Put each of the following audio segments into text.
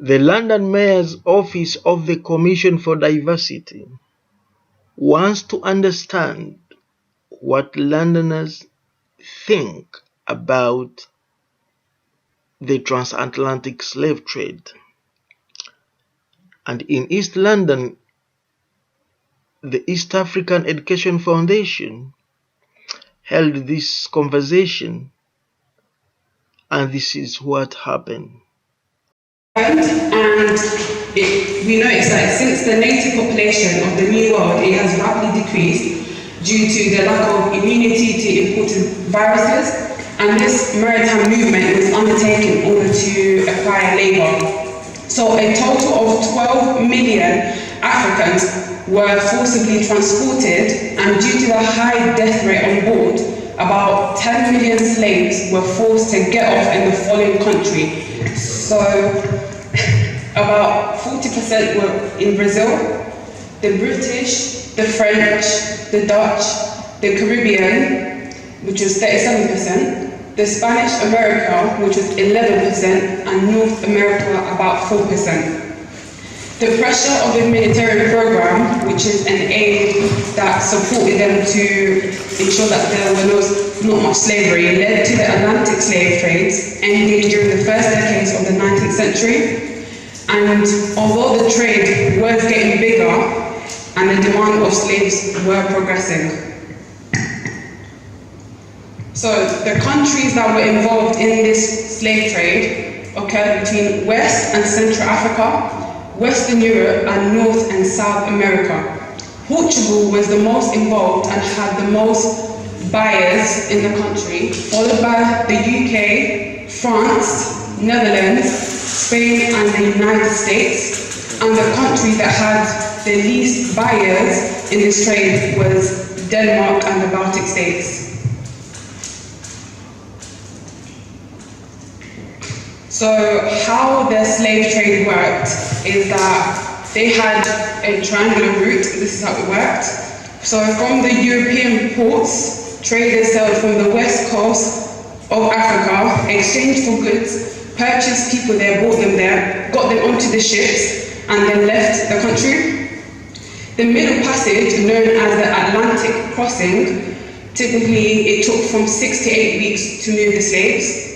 The London Mayor's Office of the Commission for Diversity wants to understand what Londoners think about the transatlantic slave trade. And in East London, the East African Education Foundation held this conversation, and this is what happened. And we noticed that since the native population of the New World, it has rapidly decreased due to the lack of immunity to imported viruses, and this maritime movement was undertaken in order to acquire labour. So a total of 12 million Africans were forcibly transported, and due to the high death rate on board, about 10 million slaves were forced to get off in the following country. So about 40% were in Brazil, the British, the French, the Dutch, the Caribbean, which was 37%, the Spanish America, which was 11%, and North America about 4%. The pressure of the military program, which is an aid that supported them to ensure that there was not much slavery, led to the Atlantic slave trades ending during the first decades of the 19th century. And although the trade was getting bigger and the demand of slaves were progressing. So the countries that were involved in this slave trade occurred between West and Central Africa, Western Europe, and North and South America. Portugal was the most involved and had the most buyers in the country, followed by the UK, France, Netherlands, Spain, and the United States. And the country that had the least buyers in this trade was Denmark and the Baltic states. So how the slave trade worked is that they had a triangular route. This is how it worked. So from the European ports, traders sailed from the west coast of Africa, exchanged for goods, purchased people there, bought them there, got them onto the ships, and then left the country. The Middle Passage, known as the Atlantic crossing, typically it took from 6 to 8 weeks to move the slaves.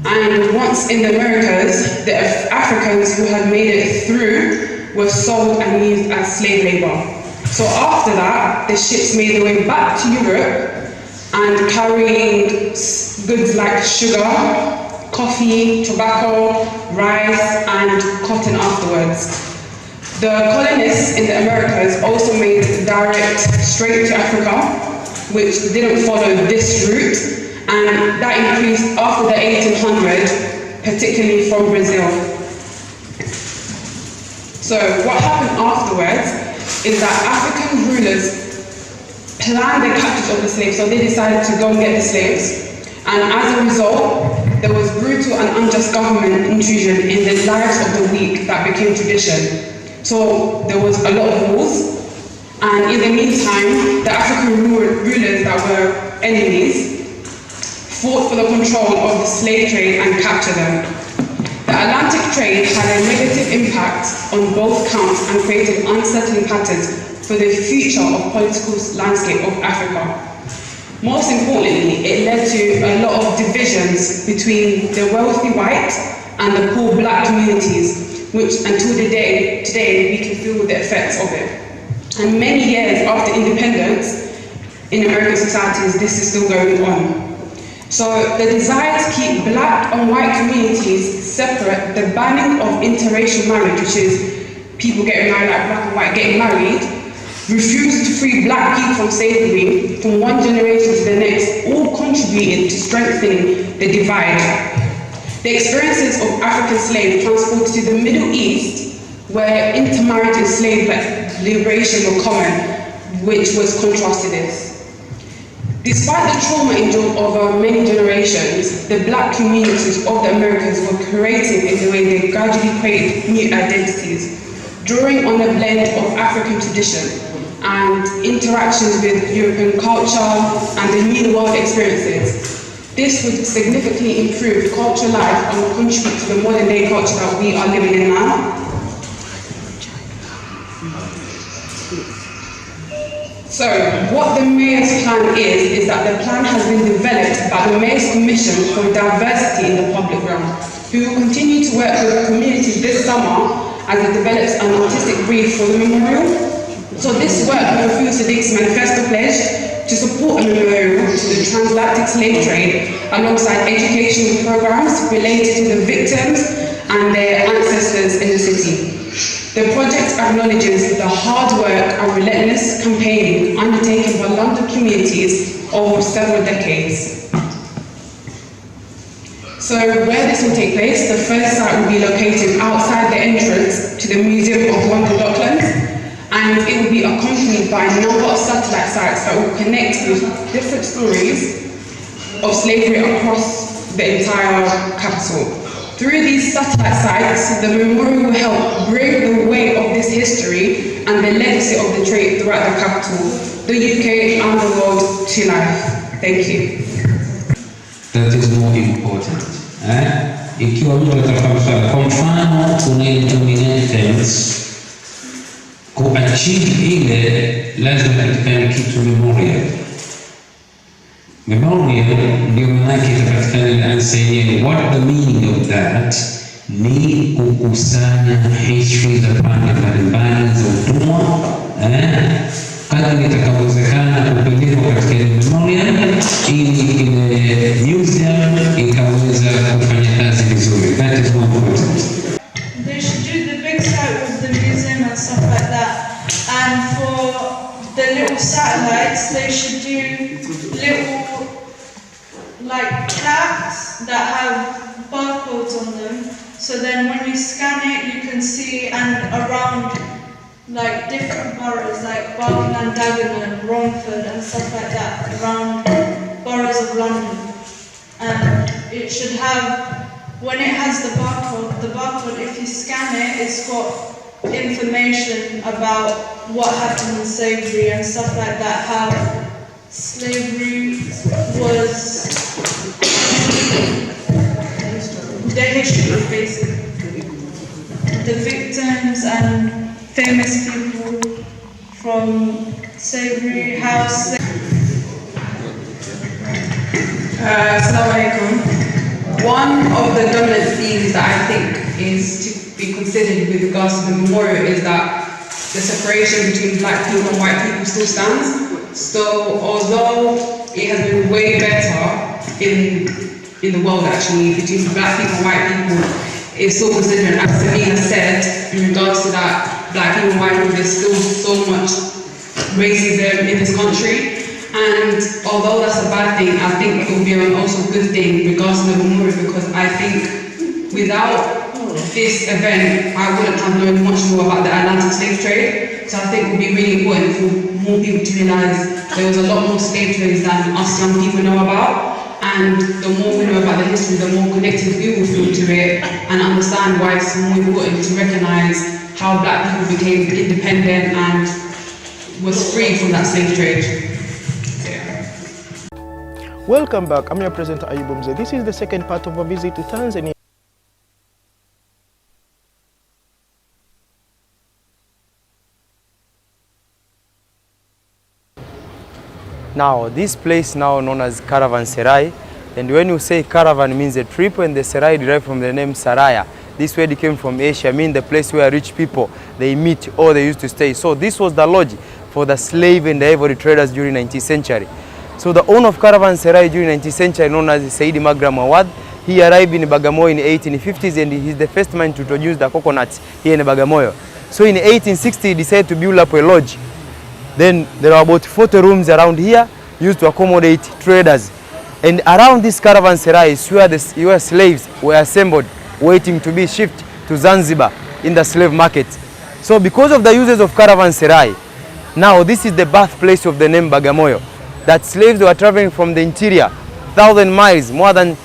And once in the Americas, the Africans who had made it through were sold and used as slave labor. So after that, the ships made their way back to Europe and carrying goods like sugar, coffee, tobacco, rice, and cotton afterwards. The colonists in the Americas also made direct straight to Africa, which didn't follow this route. And that increased after the 1800s, particularly from Brazil. So what happened afterwards is that African rulers planned the capture of the slaves, so they decided to go and get the slaves. And as a result, there was brutal and unjust government intrusion in the lives of the weak that became tradition. So there was a lot of wars, and in the meantime, the African rulers that were enemies fought for the control of the slave trade and capture them. The Atlantic trade had a negative impact on both counts and created uncertain patterns for the future of political landscape of Africa. Most importantly, it led to a lot of divisions between the wealthy white and the poor black communities, which until today we can feel the effects of it. And many years after independence, in American societies, this is still going on. So the desire to keep black and white communities separate, the banning of interracial marriage, which is people getting married, like black and white getting married, refusal to free black people from slavery from one generation to the next, all contributed to strengthening the divide. The experiences of African slaves transported to the Middle East, where intermarriage and slave liberation were common, which was contrast to this. Despite the trauma endured over many generations, the black communities of the Americas were creative in the way they gradually created new identities, drawing on a blend of African tradition and interactions with European culture and the New World experiences. This would significantly improve cultural life and contribute to the modern day culture that we are living in now. So, what the Mayor's plan is that the plan has been developed by the Mayor's Commission for Diversity in the Public Realm, who will continue to work with communities this summer as it develops an artistic brief for the memorial. So this work fulfills Sadiq's manifesto pledge to support a memorial to the transatlantic slave trade alongside educational programs related to the victims and their ancestors in the city. The project acknowledges the hard work and relentless campaigning undertaken by London communities over several decades. So where this will take place, the first site will be located outside the entrance to the Museum of London Docklands, and it will be accompanied by a number of satellite sites that will connect with different stories of slavery across the entire capital. Through these satellite sites, the memorial will help break the weight of this history and the legacy of the trade throughout the capital, the UK and the world to life. Thank you. That is more important. Ikiwa mtu atafanya kwa mfano kuna dominance kuachieve ile lazima ipatikane kitu memorial. Memorial ndio maana itapatikana ile answer yenyewe. What the meaning of that? Ni kukusanya history za pande mbalimbali za utumwa, kadri itakavyowezekana kupelekwa katika ile memorial ili ile museum ikaweza kufanya kazi vizuri. That is more important. They should do the big site with the museum and stuff like that. And for the little satellites, they should do little like plaques that have barcodes on them. So then when you scan it, you can see, and around like different boroughs like Barking, Dagenham, Romford and stuff like that, around boroughs of London. And it should have, when it has the barcode, if you scan it, it's got information about what happened in slavery and stuff like that, how slavery was the history basically, the victims and famous people from slavery, how Assalamu alaikum. One of the dominant themes that I think is to be considered with regards to the memorial is that the separation between black people and white people still stands. So although it has been way better in the world actually between black people and white people, it's still considered, as Samina said, in regards to that black people and white people, there's still so much racism in this country. And although that's a bad thing, I think it will be an also good thing in regards to the memorial, because I think without this event, I wouldn't have known much more about the Atlantic slave trade. So I think it would be really important for more people to realise there was a lot more slave trades than us young people know about. And the more we know about the history, the more connected we will feel to it and understand why it's more important to recognise how black people became independent and was free from that slave trade. Welcome back. I'm your presenter Ayoub Mzee. This is the second part of our visit to Tanzania. Now, this place now known as Caravanserai, and when you say caravan means a trip, and the Serai derived from the name Saraya. This word came from Asia, mean the place where rich people, they meet or they used to stay. So this was the lodge for the slave and the ivory traders during 19th century. So the owner of Caravanserai during 19th century, known as Said Magram Awad, he arrived in Bagamoyo in the 1850s, and he's the first man to introduce the coconuts here in Bagamoyo. So in 1860, he decided to build up a lodge. Then there are about 40 rooms around here used to accommodate traders. And around this Caravanserai is where the US slaves were assembled, waiting to be shipped to Zanzibar in the slave market. So because of the uses of Caravanserai, now this is the birthplace of the name Bagamoyo. That slaves were traveling from the interior, 1,000 miles, more than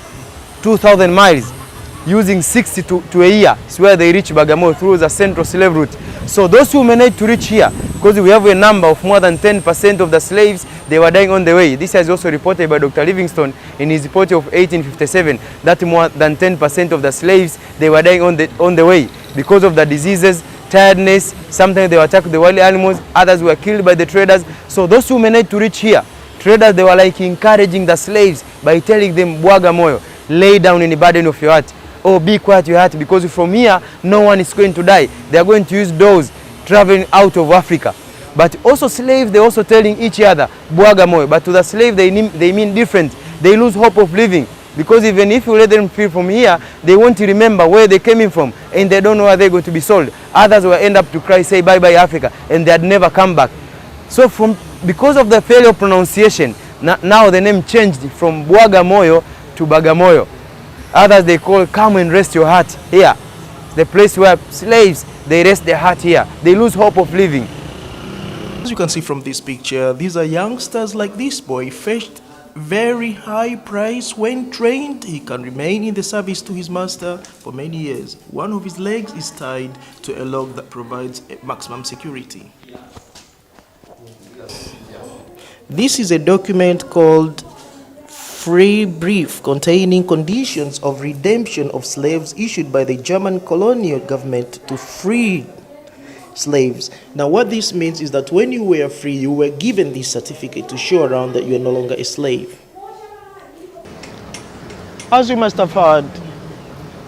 2,000 miles, using 60 to a year. It's where they reach Bagamoyo through the central slave route. So those who managed to reach here, because we have a number of more than 10% of the slaves, they were dying on the way. This is also reported by Dr. Livingstone in his report of 1857, that more than 10% of the slaves, they were dying on the way because of the diseases, tiredness. Sometimes they were attacked the wild animals, others were killed by the traders. So those who managed to reach here, traders, they were like encouraging the slaves by telling them, bwaga moyo, lay down in the burden of your heart. Oh, be quiet your heart, because from here, no one is going to die. They are going to use those traveling out of Africa. But also slaves, they also telling each other, bwaga moyo. But to the slave, they mean different. They lose hope of living. Because even if you let them free from here, they won't remember where they came in from, and they don't know where they're going to be sold. Others will end up to cry, say bye-bye Africa, and they'd never come back. So because of the failure of pronunciation, now the name changed from bwaga moyo to Bagamoyo. Others they call come and rest your heart here. The place where slaves, they rest their heart here. They lose hope of living. As you can see from this picture, these are youngsters like this boy fetched very high price. When trained, he can remain in the service to his master for many years. One of his legs is tied to a log that provides maximum security. This is a document called Free Brief containing conditions of redemption of slaves issued by the German colonial government to free slaves. Now what this means is that when you were free, you were given this certificate to show around that you are no longer a slave. As you must have heard,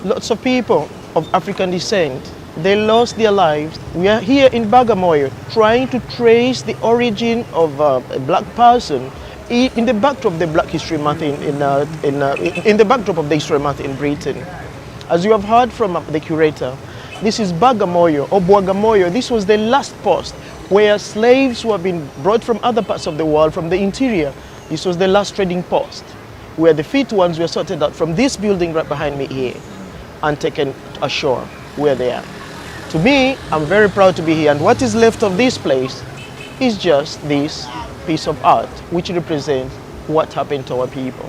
lots of people of African descent, they lost their lives. We are here in Bagamoyo trying to trace the origin of a black person in the backdrop of the Black History Month in the backdrop of the History Month in Britain. As you have heard from the curator, this is Bagamoyo or Bwagamoyo. This was the last post where slaves who have been brought from other parts of the world, from the interior. This was the last trading post where the fit ones were sorted out from this building right behind me here and taken ashore where they are. To me, I'm very proud to be here, and what is left of this place is just this piece of art which represents what happened to our people.